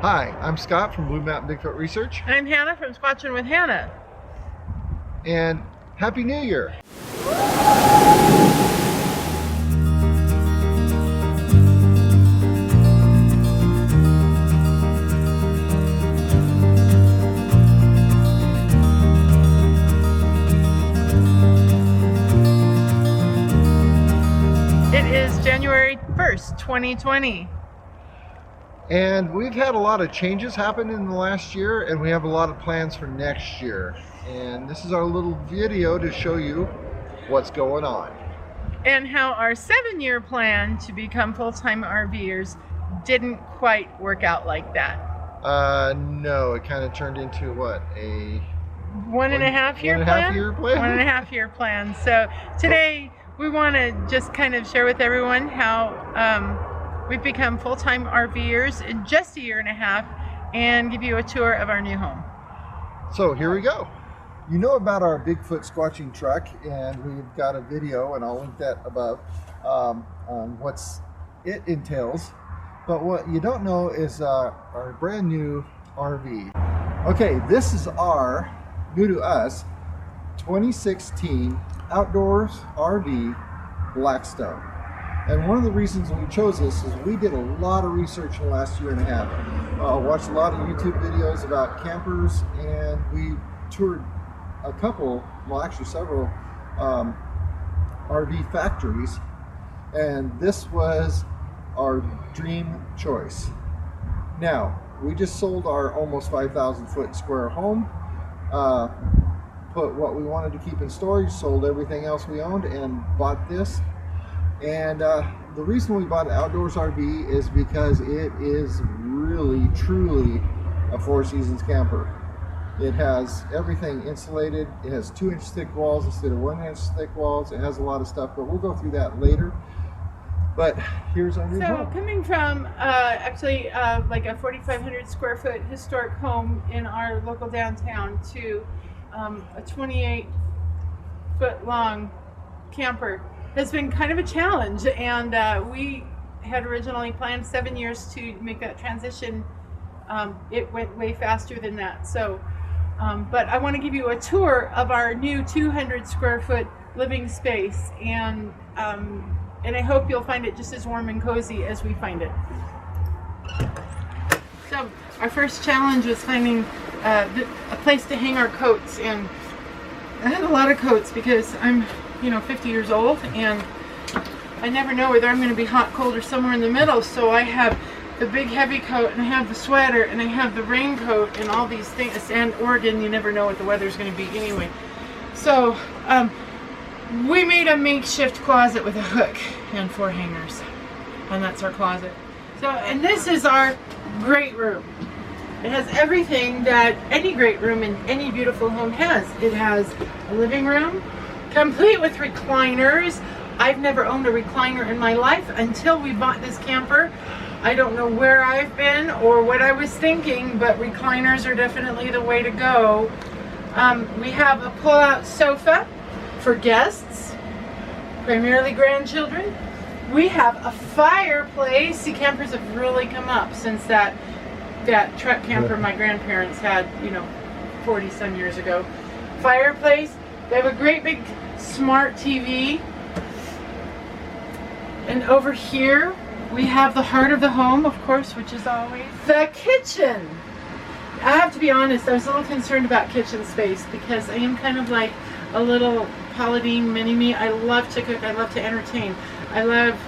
Hi, I'm Scott from Blue Mountain Bigfoot Research. I'm Hannah from Squatch with Hannah. And Happy New Year! It is January 1st, 2020. And we've had a lot of changes happen in the last year, and we have a lot of plans for next year. And this is our little video to show you what's going on. And how our 7-year plan to become full-time RVers didn't quite work out like that. No, it kind of turned into what, a one and a half year plan? 1.5 year plan. So today we want to just kind of share with everyone how we've become full-time RVers in just a year and a half and give you a tour of our new home. So here we go. You know about our Bigfoot squatching truck, and we've got a video, and I'll link that above, on what's it entails. But what you don't know is our brand new RV. Okay, this is our, new to us, 2016 Outdoors RV Blackstone. And one of the reasons we chose this is we did a lot of research in the last year and a half. Watched a lot of YouTube videos about campers, and we toured a couple, well actually several RV factories, and this was our dream choice. Now, we just sold our almost 5,000 foot square home, put what we wanted to keep in storage, sold everything else we owned, and bought this. And the reason we bought an Outdoors RV is because it is really, truly a Four Seasons camper. It has everything insulated. It has 2-inch thick walls instead of 1-inch thick walls. It has a lot of stuff, but we'll go through that later. But here's our new home. So coming from like a 4,500 square foot historic home in our local downtown to a 28 foot long camper has been kind of a challenge, and we had originally planned 7 years to make that transition. It went way faster than that. So, but I want to give you a tour of our new 200 square foot living space, and I hope you'll find it just as warm and cozy as we find it. So our first challenge was finding a place to hang our coats, and I had a lot of coats because I'm 50 years old, and I never know whether I'm going to be hot, cold, or somewhere in the middle. So I have the big heavy coat, and I have the sweater, and I have the raincoat, and all these things. And Oregon, you never know what the weather's going to be anyway. So we made a makeshift closet with a hook and 4 hangers, and that's our closet. So, and this is our great room. It has everything that any great room in any beautiful home has. It has a living room, complete with recliners. I've never owned a recliner in my life until we bought this camper. I don't know where I've been or what I was thinking, but recliners are definitely the way to go. We have a pull-out sofa for guests, primarily grandchildren. We have a fireplace. See, campers have really come up since that truck camper my grandparents had, 40 some years ago. Fireplace. They have a great big smart TV. And over here we have the heart of the home, of course, which is always the kitchen. I have to be honest, I was a little concerned about kitchen space because I am kind of like a little Pauline mini-me. I love to cook, I love to entertain, I love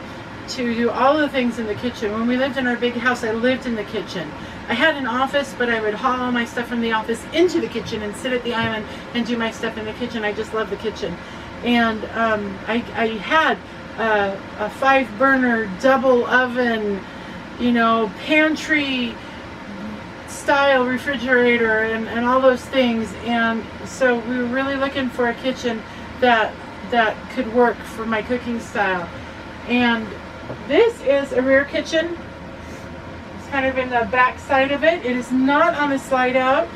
to do all the things in the kitchen. When we lived in our big house, I lived in the kitchen. I had an office, but I would haul all my stuff from the office into the kitchen and sit at the island and do my stuff in the kitchen. I just love the kitchen. And I had a 5-burner double oven, pantry style refrigerator and all those things. And so we were really looking for a kitchen that could work for my cooking style. And this is a rear kitchen. It's kind of in the back side of it. It is not on a slide out,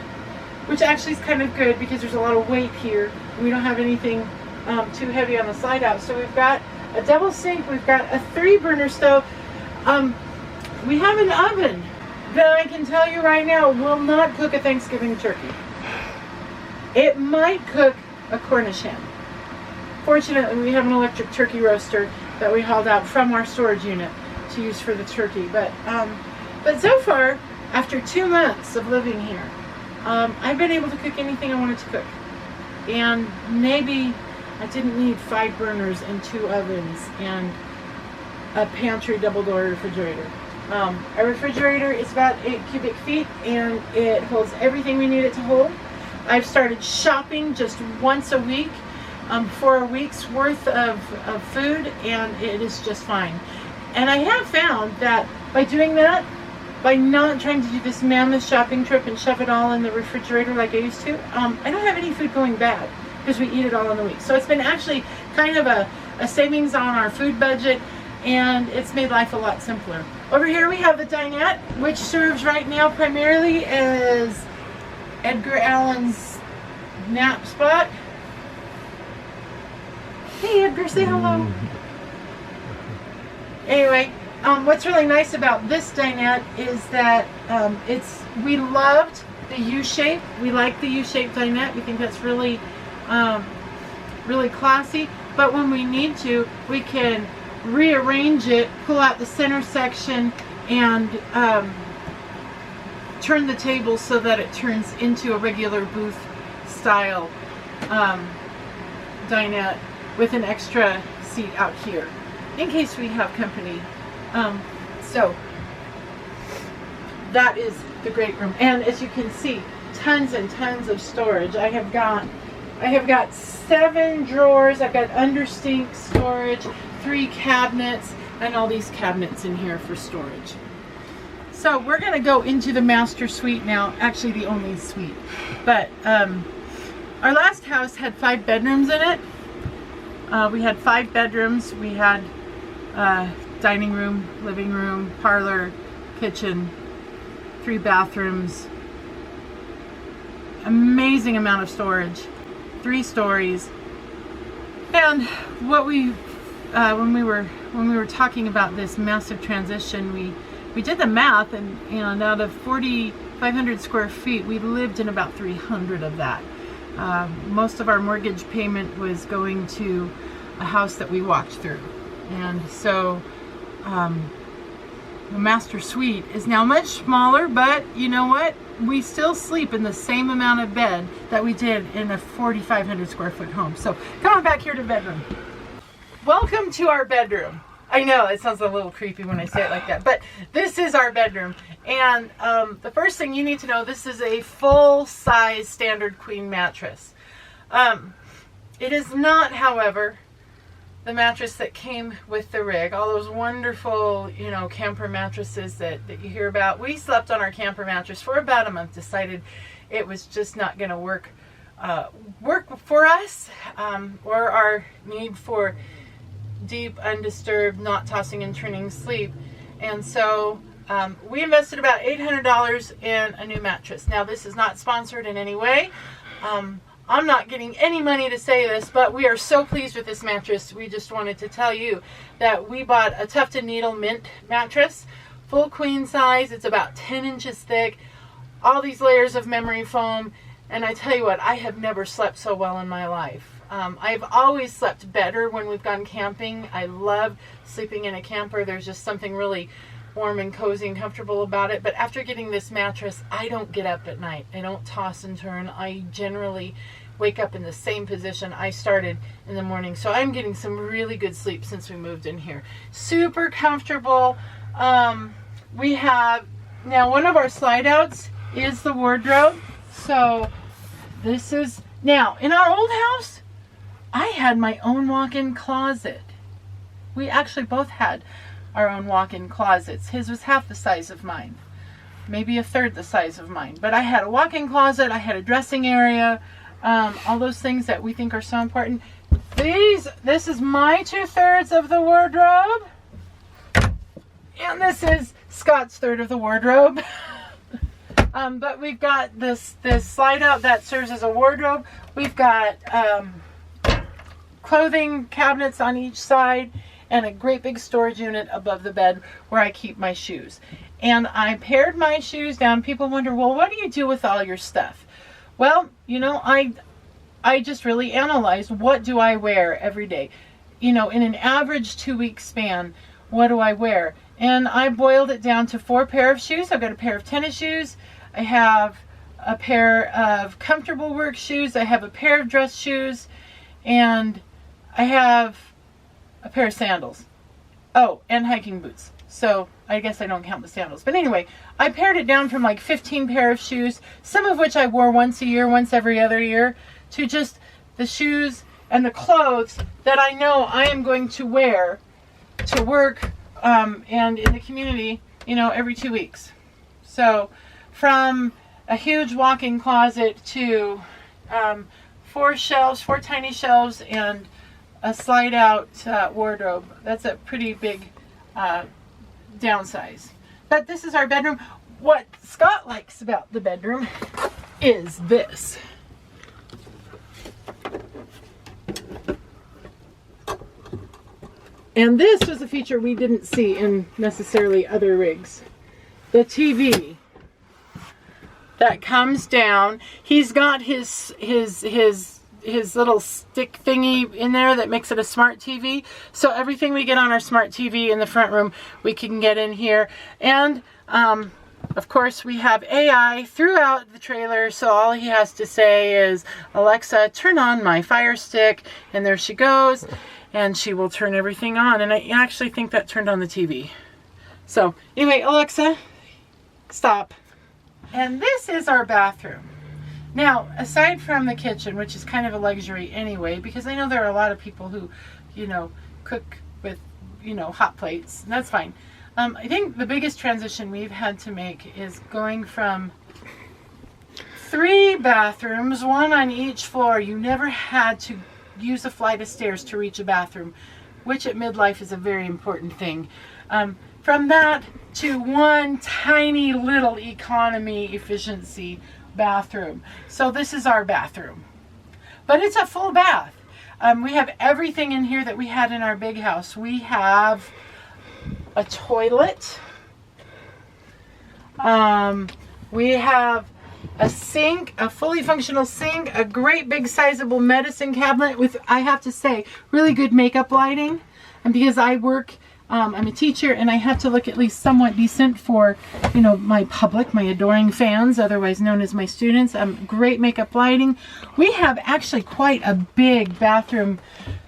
which actually is kind of good because there's a lot of weight here. We don't have anything too heavy on the slide out. So we've got a double sink. We've got a 3-burner stove. We have an oven. that I can tell you right now will not cook a Thanksgiving turkey. It might cook a Cornish hen. Fortunately, we have an electric turkey roaster that we hauled out from our storage unit to use for the turkey. But so far, after 2 months of living here, I've been able to cook anything I wanted to cook. And maybe I didn't need 5 burners and 2 ovens and a pantry double-door refrigerator. Our refrigerator is about 8 cubic feet and it holds everything we need it to hold. I've started shopping just once a week for a week's worth of food, and it is just fine. And I have found that by doing that, by not trying to do this mammoth shopping trip and shove it all in the refrigerator like I used to, I don't have any food going bad because we eat it all in the week. So it's been actually kind of a savings on our food budget, and it's made life a lot simpler. Over here we have the dinette, which serves right now primarily as Edgar Allan's nap spot. Hey Edgar, say hello. Anyway, what's really nice about this dinette is that we loved the U-shape. We like the U-shaped dinette. We think that's really really classy. But when we need to, we can rearrange it, pull out the center section, and turn the table so that it turns into a regular booth style dinette with an extra seat out here in case we have company. So that is the great room, and as you can see, tons and tons of storage. I have got 7 drawers. I've got undersink storage, 3 cabinets, and all these cabinets in here for storage. So we're going to go into the master suite now, actually the only suite. But our last house had 5 bedrooms in it. We had 5 bedrooms. We had dining room, living room, parlor, kitchen, 3 bathrooms. Amazing amount of storage. 3 stories. And what we when we were talking about this massive transition, we did the math, and out of 4,500 square feet, we lived in about 300 of that. Most of our mortgage payment was going to a house that we walked through, and so the master suite is now much smaller, but you know what? We still sleep in the same amount of bed that we did in a 4,500 square foot home. So come on back here to bedroom. Welcome to our bedroom. I know it sounds a little creepy when I say it like that, but this is our bedroom. And the first thing you need to know, this is a full-size standard queen mattress. It is not, however, the mattress that came with the rig. All those wonderful, camper mattresses that you hear about. We slept on our camper mattress for about a month, decided it was just not going to work for us or our need for deep, undisturbed, not tossing and turning sleep. And so we invested about $800 in a new mattress. Now, this is not sponsored in any way. I'm not getting any money to say this, but we are so pleased with this mattress. We just wanted to tell you that we bought a Tuft & Needle mint mattress, full queen size. It's about 10 inches thick, all these layers of memory foam. And I tell you what, I have never slept so well in my life. I've always slept better when we've gone camping. I love sleeping in a camper. There's just something really warm and cozy and comfortable about it. But after getting this mattress, I don't get up at night. I don't toss and turn. I generally wake up in the same position I started in the morning. So I'm getting some really good sleep since we moved in here. Super comfortable. We have, now one of our slide outs is the wardrobe. So this is, now in our old house, I had my own walk-in closet. We actually both had our own walk-in closets. His was half the size of mine, maybe a third the size of mine. But I had a walk-in closet, I had a dressing area, all those things that we think are so important. This is my 2/3 of the wardrobe, and this is Scott's third of the wardrobe. But we've got this slide out that serves as a wardrobe. We've got clothing cabinets on each side, and a great big storage unit above the bed where I keep my shoes. and I pared my shoes down. People wonder, well, what do you do with all your stuff? Well, you know, I just really analyzed, what do I wear every day? You know, in an average 2-week span, what do I wear? And I boiled it down to 4 pair of shoes. I've got a pair of tennis shoes. I have a pair of comfortable work shoes. I have a pair of dress shoes. And I have a pair of sandals. Oh, and hiking boots. So I guess I don't count the sandals. But anyway, I pared it down from like 15 pair of shoes, some of which I wore once a year, once every other year, to just the shoes and the clothes that I know I am going to wear to work and in the community, you know, every 2 weeks. So from a huge walk-in closet to 4 tiny shelves, and a slide-out wardrobe. That's a pretty big downsize. But this is our bedroom. What Scott likes about the bedroom is this. And this was a feature we didn't see in necessarily other rigs. The TV that comes down. He's got his little stick thingy in there that makes it a smart TV. So everything we get on our smart TV in the front room, we can get in here. And of course, we have AI throughout the trailer, so all he has to say is, Alexa, turn on my Fire Stick, and there she goes, and she will turn everything on. And I actually think that turned on the TV. So anyway, Alexa, stop. And this is our bathroom. Now, aside from the kitchen, which is kind of a luxury anyway, because I know there are a lot of people who, you know, cook with, you know, hot plates, and that's fine. I think the biggest transition we've had to make is going from 3 bathrooms, 1 on each floor. You never had to use a flight of stairs to reach a bathroom, which at midlife is a very important thing. From that to 1 tiny little economy efficiency bathroom. So this is our bathroom, but it's a full bath. We have everything in here that we had in our big house. We have a toilet. We have a sink, a fully functional sink, a great big sizable medicine cabinet with, I have to say, really good makeup lighting. And because I work, I'm a teacher, and I have to look at least somewhat decent for, you know, my public, my adoring fans, otherwise known as my students. Great makeup lighting. We have actually quite a big bathroom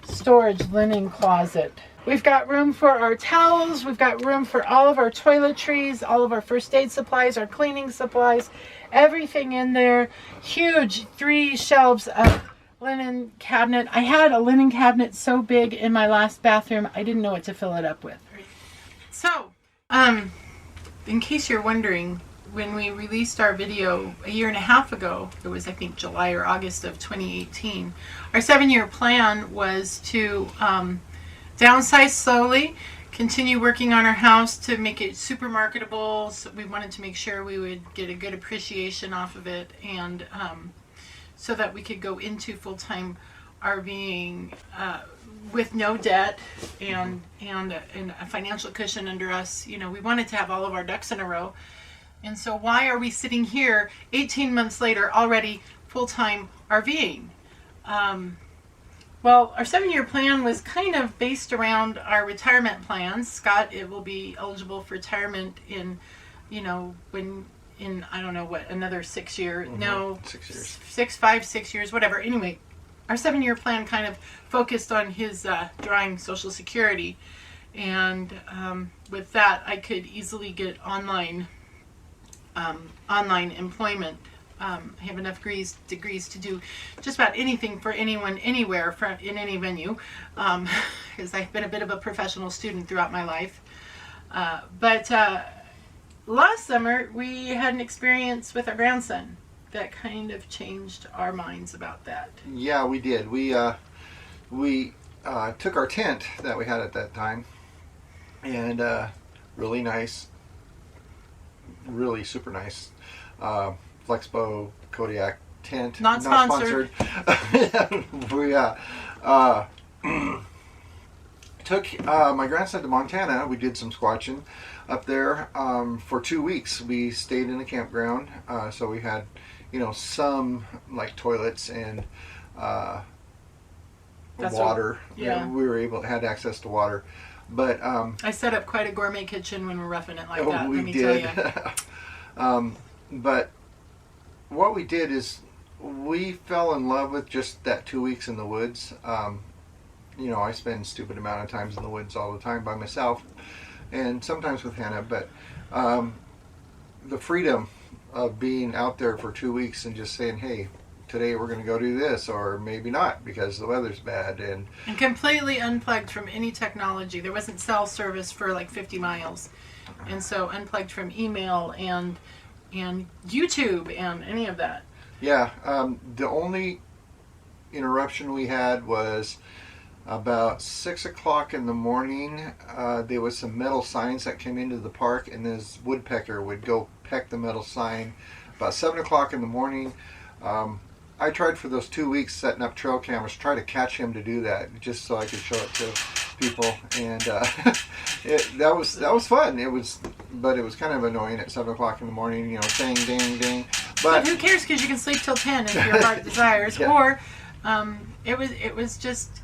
storage linen closet. We've got room for our towels. We've got room for all of our toiletries, all of our first aid supplies, our cleaning supplies, everything in there. Huge 3 shelves of linen cabinet. I had a linen cabinet so big in my last bathroom, I didn't know what to fill it up with. So, in case you're wondering, when we released our video a year and a half ago, it was I think July or August of 2018, our 7-year plan was to downsize slowly, continue working on our house to make it super marketable. So we wanted to make sure we would get a good appreciation off of it, and so that we could go into full-time RVing with no debt and a financial cushion under us. You know, we wanted to have all of our ducks in a row. And so why are we sitting here 18 months later already full-time RVing? Well, our 7-year plan was kind of based around our retirement plans. Scott, it will be eligible for retirement in, you know, in I don't know what, another 6 years. Mm-hmm. No, 6 years. 6 years, whatever. Anyway, our 7-year plan kind of focused on his drawing Social Security, and with that, I could easily get online employment. I have enough degrees to do just about anything for anyone, anywhere, in any venue, because I've been a bit of a professional student throughout my life. But last summer, we had an experience with our grandson that kind of changed our minds about that. Yeah, we did. We took our tent that we had at that time, and really nice, really super nice Flexbo Kodiak tent. Not sponsored. We took my grandson to Montana. We did some squatching up there for 2 weeks. We stayed in a campground, so we had, some like toilets and water. Yeah. We were had access to water, but I set up quite a gourmet kitchen when we're roughing it like that. we Let me did. tell you. But what we did is we fell in love with just that 2 weeks in the woods. I spend stupid amount of times in the woods all the time by myself, and sometimes with Hannah. But the freedom of being out there for 2 weeks and just saying, "Hey, today we're going to go do this," or maybe not because the weather's bad, and completely unplugged from any technology. There wasn't cell service for like 50 miles, and so unplugged from email and YouTube and any of that. Yeah, the only interruption we had was about 6 o'clock in the morning. There was some metal signs that came into the park, and this woodpecker would go peck the metal sign. About 7 o'clock in the morning, I tried for those 2 weeks setting up trail cameras, try to catch him to do that, just so I could show it to people, and that was fun. But it was kind of annoying at 7 o'clock in the morning, saying ding ding. But who cares? Because you can sleep till 10 if your heart desires. Yeah. Or it was just,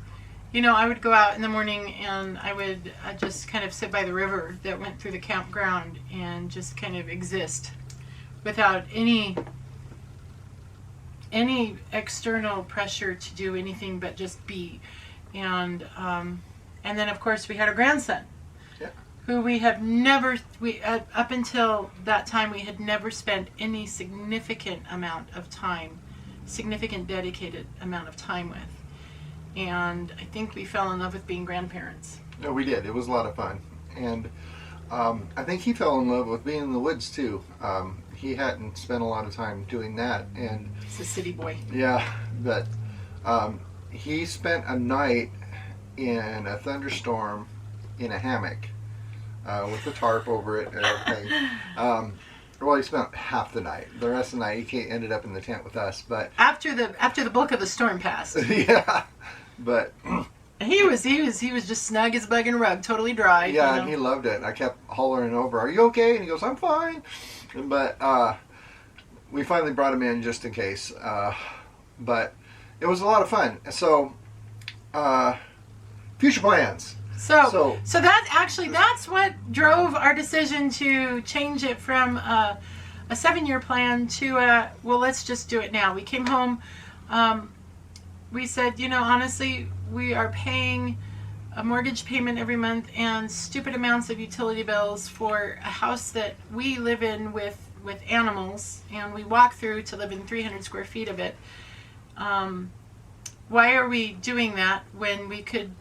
I would go out in the morning and I'd just kind of sit by the river that went through the campground and just kind of exist without any external pressure to do anything but just be. And then of course we had a grandson, who we have never, up until that time, we had never spent any significant dedicated amount of time with. And I think we fell in love with being grandparents. No, we did. It was a lot of fun. And I think he fell in love with being in the woods too. He hadn't spent a lot of time doing that. And he's a city boy. Yeah, but he spent a night in a thunderstorm in a hammock with a tarp over it and everything. Well, he spent half the night. The rest of the night, he ended up in the tent with us. But after the bulk of the storm passed. Yeah, but he was just snug as a bug in a rug, totally dry. Yeah, and he loved it. I kept hollering over, "Are you okay?" And he goes, "I'm fine." But we finally brought him in just in case. But it was a lot of fun. So, future plans. So that's what drove our decision to change it from a 7-year plan to let's just do it now. We came home. We said, honestly, we are paying a mortgage payment every month and stupid amounts of utility bills for a house that we live in with animals, and we walk through to live in 300 square feet of it. Why are we doing that when we could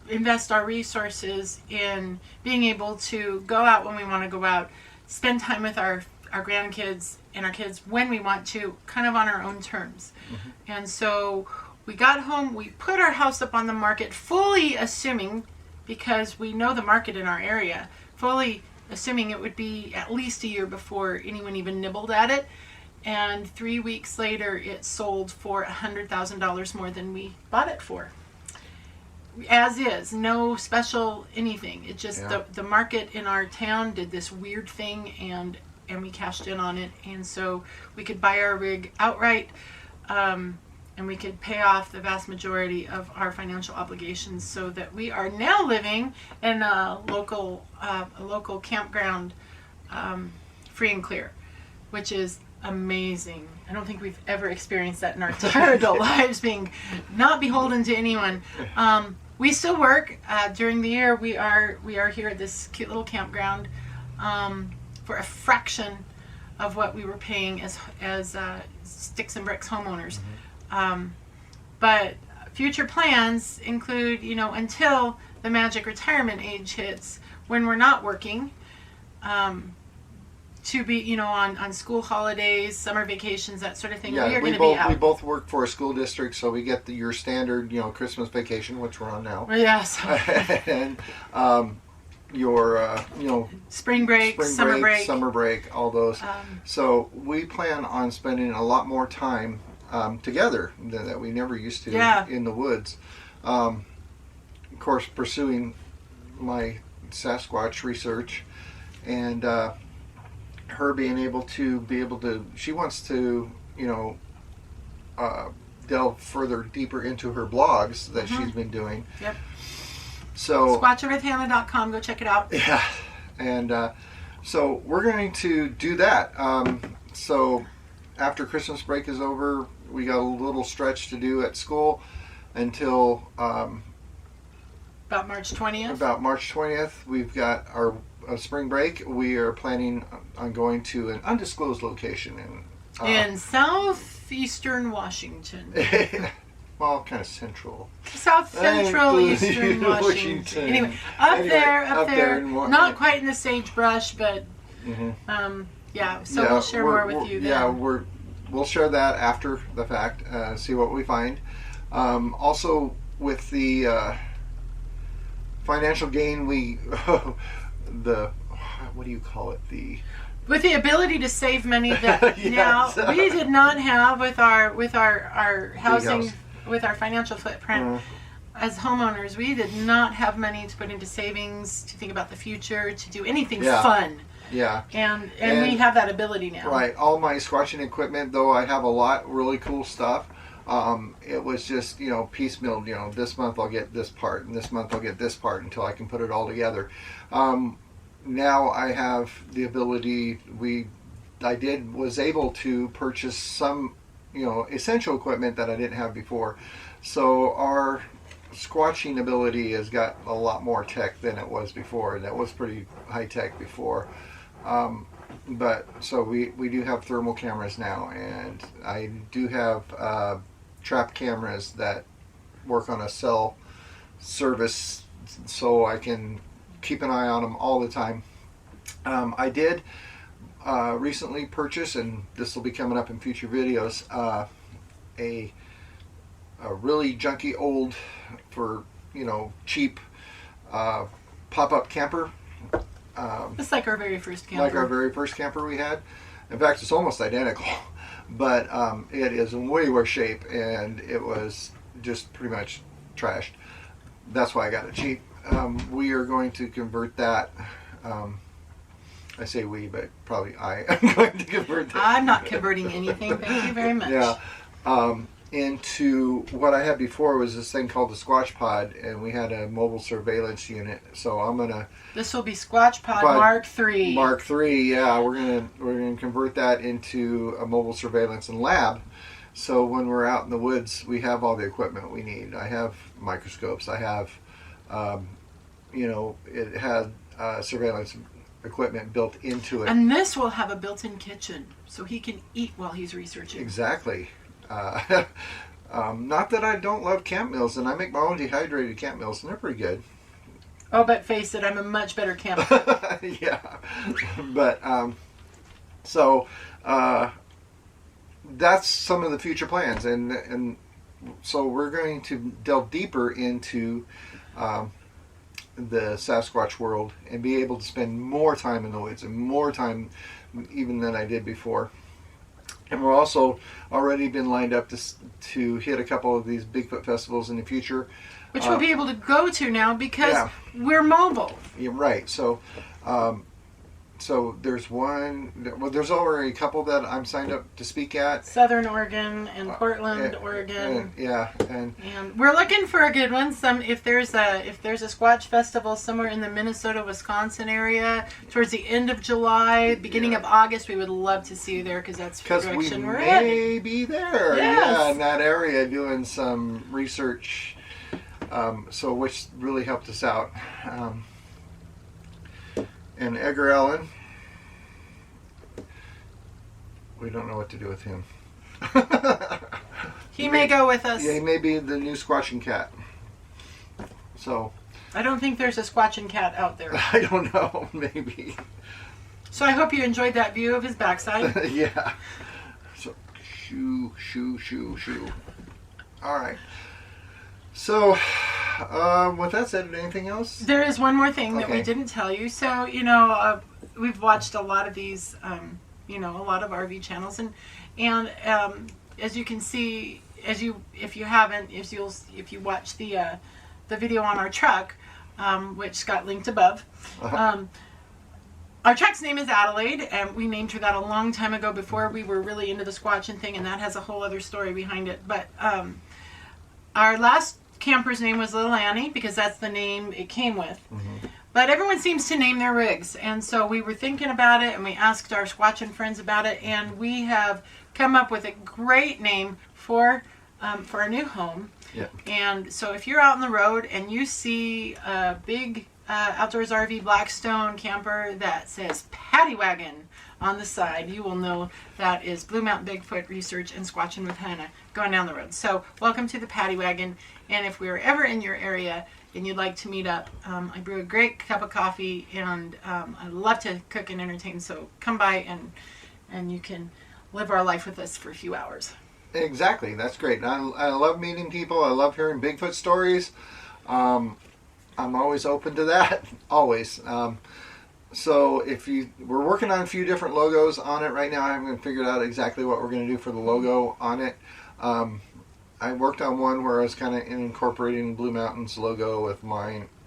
invest our resources in being able to go out when we want to go out, spend time with our grandkids and our kids when we want to, kind of on our own terms. Mm-hmm. And so we got home, we put our house up on the market, fully assuming, because we know the market in our area, fully assuming it would be at least a year before anyone even nibbled at it. And 3 weeks later, it sold for $100,000 more than we bought it for. As is, no special anything. It just, the market in our town did this weird thing, and we cashed in on it. And so we could buy our rig outright, and we could pay off the vast majority of our financial obligations, so that we are now living in a local campground, free and clear, which is amazing. I don't think we've ever experienced that in our entire adult lives, being not beholden to anyone. We still work during the year. We are here at this cute little campground for a fraction of what we were paying as sticks and bricks homeowners. But future plans include, until the magic retirement age hits, when we're not working, to be, on school holidays, summer vacations, that sort of thing. Yeah, we are going to be out. We both work for a school district, so we get your standard, Christmas vacation, which we're on now. Yes. And your, spring break, summer break, all those. So we plan on spending a lot more time together that we never used to in the woods. Of course, pursuing my Sasquatch research, and her being able to, she wants to, delve further deeper into her blogs that she's been doing. Yep. So SquatchWithHannah.com, go check it out. Yeah, and so we're going to do that. So after Christmas break is over, we got a little stretch to do at school until about March 20th. About March 20th, we've got our spring break. We are planning on going to an undisclosed location in southeastern Washington. Well, kind of central. South Central Eastern Washington. Anyway, up there, not quite in the sagebrush, but yeah. So we'll share more with you then. Yeah, we'll share that after the fact. See what we find. Also, with the financial gain, what do you call it? With the ability to save money that Yes. now we did not have with our housing. With our financial footprint as homeowners, we did not have money to put into savings, to think about the future, to do anything fun. Yeah. And we have that ability now. Right. All my squatching equipment, though I have a lot really cool stuff, it was just, piecemeal. This month I'll get this part, and this month I'll get this part until I can put it all together. Now I have the ability, was able to purchase some essential equipment that I didn't have before. So our squatching ability has got a lot more tech than it was before, and that was pretty high tech before. But so we do have thermal cameras now, and I do have trap cameras that work on a cell service, so I can keep an eye on them all the time. I did recently purchased, and this will be coming up in future videos, a really junky old, for cheap pop-up camper. It's like our very first camper. Like our very first camper we had. In fact, it's almost identical, but it is in way worse shape, and it was just pretty much trashed. That's why I got it cheap. We are going to convert that. I say we, but probably I am going to convert that. I'm not converting anything. Thank you very much. Yeah. Into what I had before was this thing called the Squatch Pod, and we had a mobile surveillance unit. So I'm gonna. This will be Squatch Pod Mark III. Mark III. Yeah, we're gonna convert that into a mobile surveillance and lab. So when we're out in the woods, we have all the equipment we need. I have microscopes. I have, it had surveillance equipment built into it. And this will have a built-in kitchen, so he can eat while he's researching. Exactly. Not that I don't love camp meals, and I make my own dehydrated camp meals, and they're pretty good. Oh, but face it, I'm a much better camper. Yeah. But, that's some of the future plans, and so we're going to delve deeper into the Sasquatch world and be able to spend more time in the woods, and more time even than I did before. And we're also already been lined up to hit a couple of these Bigfoot festivals in the future, which we'll be able to go to now because we're mobile. You're right. So there's one. Well, there's already a couple that I'm signed up to speak at. Southern Oregon and Portland, Oregon. And we're looking for a good one. If there's a Squatch festival somewhere in the Minnesota, Wisconsin area towards the end of July, beginning of August, we would love to see you there because that's the direction we're in. Because we may be there. Yes. Yeah, in that area doing some research. Which really helped us out. And Edgar Allan, we don't know what to do with him. He may go with us. Yeah, he may be the new Squatching Cat. So I don't think there's a Squatching Cat out there. I don't know, maybe. So I hope you enjoyed that view of his backside. Yeah. So shoo. All right. So, with that said, anything else? There is one more thing that we didn't tell you. So, we've watched a lot of these, a lot of RV channels, and as you can see, if you watch the video on our truck, which got linked above. Our track's name is Adelaide, and we named her that a long time ago before we were really into the squatching thing, and that has a whole other story behind it. But our last camper's name was Little Annie, because that's the name it came with. But everyone seems to name their rigs, and so we were thinking about it, and we asked our squatching friends about it, and we have come up with a great name for our new home. Yep. And so if you're out on the road and you see a big Outdoors RV Blackstone camper that says Paddy Wagon on the side, you will know that is Blue Mountain Bigfoot Research and Squatching with Hannah going down the road. So welcome to the Paddy Wagon, and if we're ever in your area and you'd like to meet up, I brew a great cup of coffee, and I love to cook and entertain, so come by and you can live our life with us for a few hours. Exactly, that's great. I love meeting people. I love hearing Bigfoot stories. I'm always open to that, always. So we're working on a few different logos on it right now. I haven't figured out exactly what we're going to do for the logo on it. I worked on one where I was kind of incorporating Blue Mountain's logo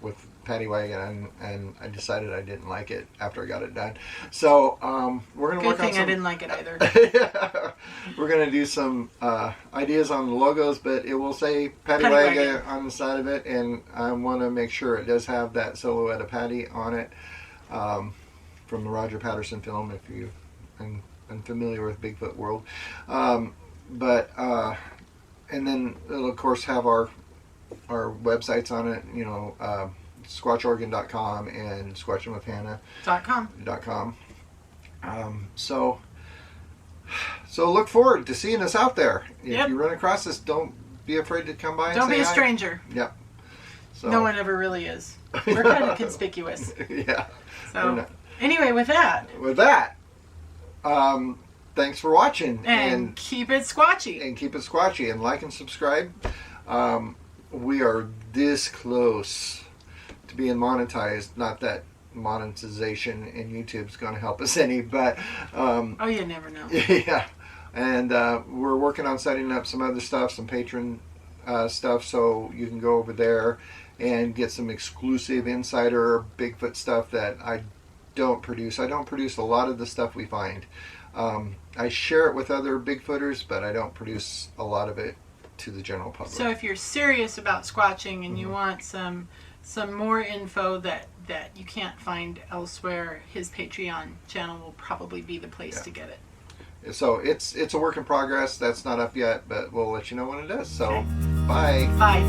with Paddy Wagon, and I decided I didn't like it after I got it done. So we're going to work on some... Good thing I didn't like it either. Yeah, we're going to do some ideas on the logos, but it will say Paddy Wagon on the side of it, and I want to make sure it does have that silhouette of Paddy on it from the Roger Patterson film, if you are familiar with Bigfoot world. And then it'll of course have our websites on it, squatchoregon.com and squatchingwithhannah.com. So look forward to seeing us out there. If you run across us, don't be afraid to come by and say hi. Don't be a stranger. Yep. So. No one ever really is. We're kind of conspicuous. Yeah. So anyway, with that, thanks for watching. And keep it squatchy. And like and subscribe. We are this close to being monetized. Not that monetization in YouTube's going to help us any, but... you never know. Yeah. And we're working on setting up some other stuff, some patron stuff, so you can go over there and get some exclusive insider Bigfoot stuff that I don't produce. I don't produce a lot of the stuff we find. I share it with other Bigfooters, but I don't produce a lot of it to the general public. So if you're serious about squatching and you want some more info that you can't find elsewhere, his Patreon channel will probably be the place to get it. So it's a work in progress. That's not up yet, but we'll let you know when it is. So okay. Bye. Bye.